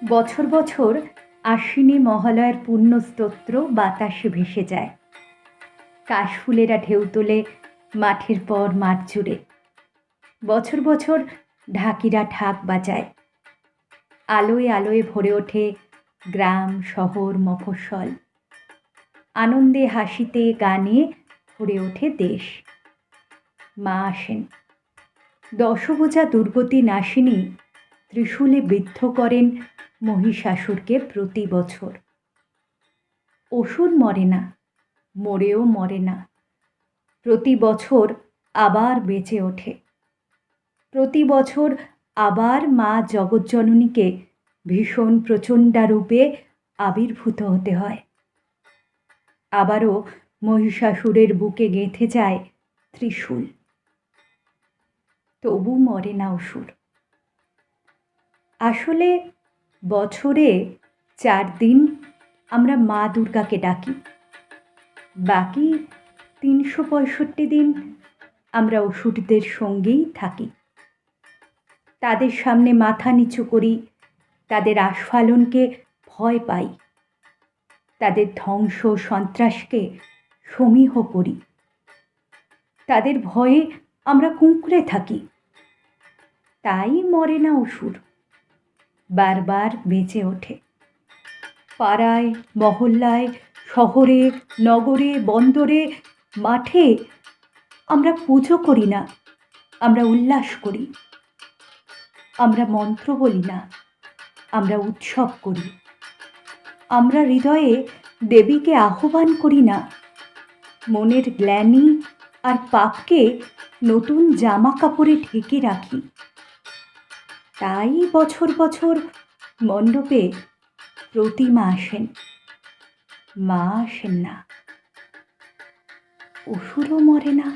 বছর বছর আশ্বিনী মহালয়ার পুণ্যস্তোত্র বাতাসে ভেসে যায়। কাশফুলেরা ঢেউ তোলে মাঠের পর মাঠ জুড়ে। বছর বছর ঢাকিরা ঢাক বাজায়। আলোয় আলোয় ভরে ওঠে গ্রাম, শহর, মফস্বল। আনন্দে, হাসিতে, গানে ভরে ওঠে দেশ। মা আসেন। দশভুজা দুর্গতি নাশিনী ত্রিশূলে বিদ্ধ করেন মহিষাসুরকে প্রতি বছর। অসুর মরে না, মরেও মরে না, প্রতি বছর আবার বেঁচে ওঠে। প্রতি বছর আবার মা জগজ্জননীকে ভীষণ প্রচণ্ডা রূপে আবির্ভূত হতে হয়। আবারও মহিষাসুরের বুকে গেঁথে যায় ত্রিশূল। তবু মরে না অসুর। আসলে বছরে 4 দিন আমরা মা দুর্গাকে ডাকি। বাকি 365 দিন আমরা অসুরদের সঙ্গেই থাকি। তাদের সামনে মাথা নিচু করি, তাদের আস্ফালনকে ভয় পাই, তাদের ধ্বংস সন্ত্রাসকে সমীহ করি। তাদের ভয়ে আমরা কুঁকড়ে থাকি। তাই মরে না অসুর, বারবার বেঁচে ওঠে। পাড়ায়, মহল্লায়, শহরে, নগরে, বন্দরে, মাঠে আমরা পুজো করি না, আমরা উল্লাস করি। আমরা মন্ত্র বলি না, আমরা উৎসব করি। আমরা হৃদয়ে দেবীকে আহ্বান করি না, মনের গ্লানি আর পাপকে নতুন জামা কাপড়ে ঢেকে রাখি। তাই বছর বছর মণ্ডপে প্রতিমা আসেন, মা আসেন না। অসুরও মরে না।